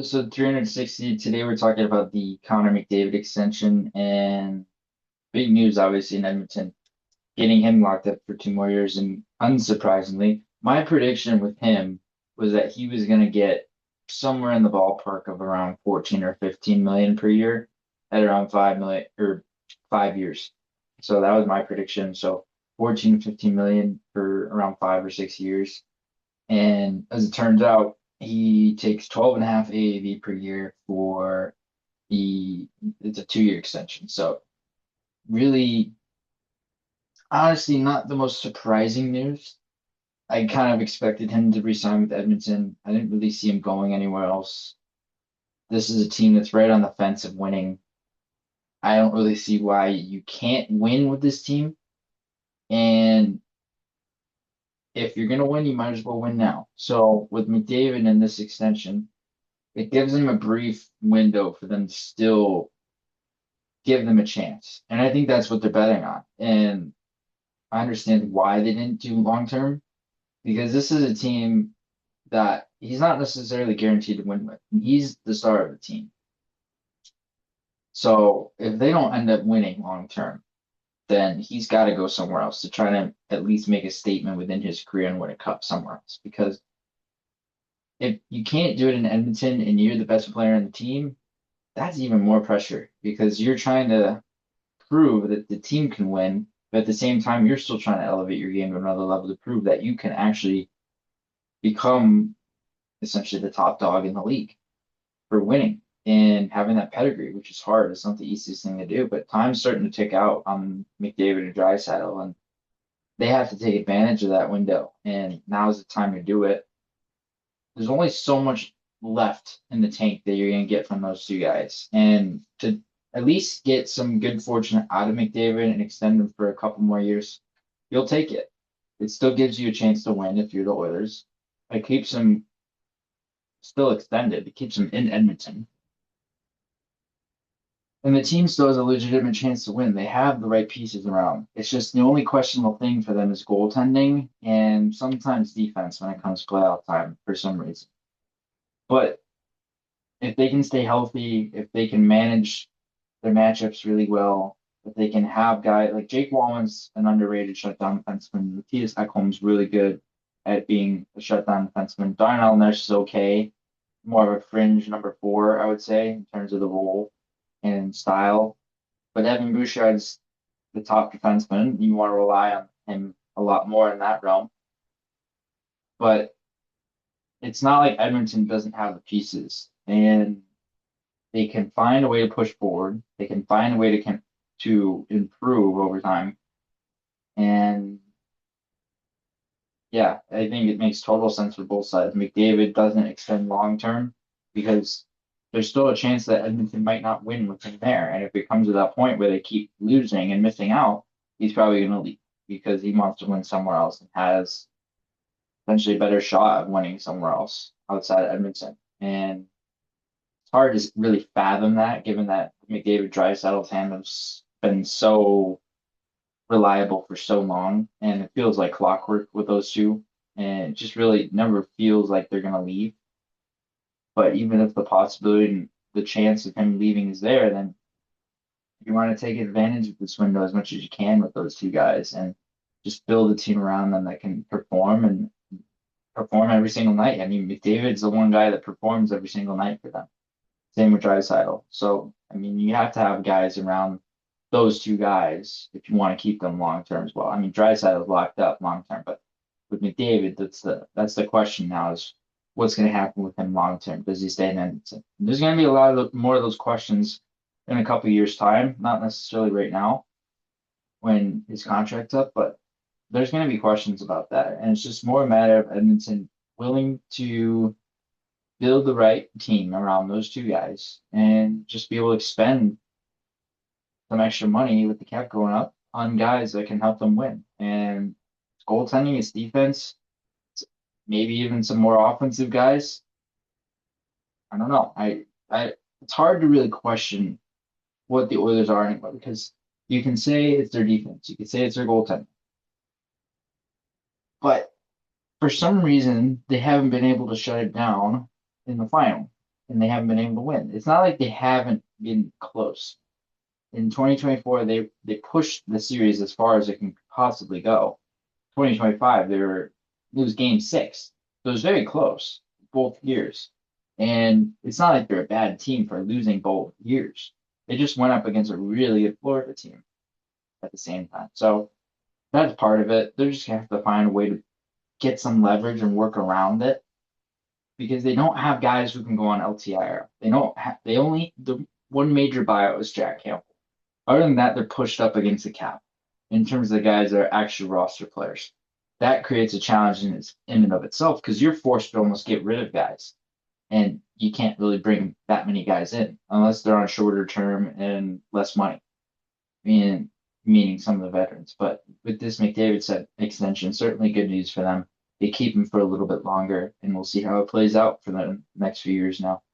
So 360, today we're talking about the Connor McDavid extension and big news, obviously, in Edmonton, getting him locked up for 2 more years. And unsurprisingly, my prediction with him was that he was going to get somewhere in the ballpark of around 14 or 15 million per year at around 5 million or 5 years. So that was my prediction. So 14, 15 million for around 5 or 6 years. And as it turns out, he takes 12 and a half AAV per year for it's a 2 year extension. So really, honestly, not the most surprising news. I kind of expected him to resign with Edmonton. I didn't really see him going anywhere else. This is a team that's right on the fence of winning. I don't really see why you can't win with this team. And if you're going to win, you might as well win now. So with McDavid in this extension, it gives them a brief window for them to still give them a chance. And I think that's what they're betting on. And I understand why they didn't do long term because this is a team that he's not necessarily guaranteed to win with. He's the star of the team. So if they don't end up winning long term, then he's got to go somewhere else to try to at least make a statement within his career and win a cup somewhere else. Because if you can't do it in Edmonton and you're the best player on the team, that's even more pressure because you're trying to prove that the team can win, but at the same time, you're still trying to elevate your game to another level to prove that you can actually become essentially the top dog in the league for winning and having that pedigree, which is hard. It's not the easiest thing to do, but time's starting to tick out on McDavid and Draisaitl, and they have to take advantage of that window. And now's the time to do it. There's only so much left in the tank that you're going to get from those two guys. And to at least get some good fortune out of McDavid and extend him for a couple more years, you'll take it. It still gives you a chance to win if you're the Oilers. It keeps him still extended. It keeps him in Edmonton. And the team still has a legitimate chance to win. They have the right pieces around. It's just the only questionable thing for them is goaltending and sometimes defense when it comes to playoff time for some reason. But if they can stay healthy, if they can manage their matchups really well, if they can have guys like Jake Wallen's an underrated shutdown defenseman. Matthias Ekholm's really good at being a shutdown defenseman. Darnell Nurse is okay, more of a fringe number four, I would say, in terms of the role and style. But Evan Bouchard's the top defenseman. You want to rely on him a lot more in that realm. But it's not like Edmonton doesn't have the pieces. And they can find a way to push forward. They can find a way to improve over time. And yeah, I think it makes total sense for both sides. McDavid doesn't extend long term because there's still a chance that Edmonton might not win with him there. And if it comes to that point where they keep losing and missing out, he's probably going to leave because he wants to win somewhere else and has potentially a better shot of winning somewhere else outside of Edmonton. And it's hard to really fathom that, given that McDavid Draisaitl tandem's been so reliable for so long, and it feels like clockwork with those two, and it just really never feels like they're gonna leave. But even if the possibility and the chance of him leaving is there, then you want to take advantage of this window as much as you can with those two guys and just build a team around them that can perform and perform every single night. I mean, McDavid's the one guy that performs every single night for them. Same with Draisaitl. So, I mean, you have to have guys around those two guys if you want to keep them long term as well. I mean, Draisaitl is locked up long term, but with McDavid, that's the question now is what's going to happen with him long term? Does he stay in Edmonton? There's going to be a lot of more of those questions in a couple of years' time, not necessarily right now when his contract's up, but there's going to be questions about that, and it's just more a matter of Edmonton willing to build the right team around those two guys and just be able to expend some extra money with the cap going up on guys that can help them win. And goaltending, it's defense, maybe even some more offensive guys. I don't know. It's hard to really question what the Oilers are anymore because you can say it's their defense, you can say it's their goaltending, but for some reason they haven't been able to shut it down in the final. and they haven't been able to win. It's not like they haven't been close. In 2024, they pushed the series as far as it can possibly go. 2025, it was game six. So it was very close both years. And it's not like they're a bad team for losing both years. They just went up against a really good Florida team at the same time. So that's part of it. They're just gonna have to find a way to get some leverage and work around it because they don't have guys who can go on LTIR. They only the one major buyout is Jack Campbell. Other than that, they're pushed up against the cap in terms of the guys that are actually roster players. That creates a challenge in and of itself because you're forced to almost get rid of guys, and you can't really bring that many guys in unless they're on shorter term and less money. Meaning some of the veterans. But with this McDavid set extension, certainly good news for them. They keep him for a little bit longer, and we'll see how it plays out for the next few years now.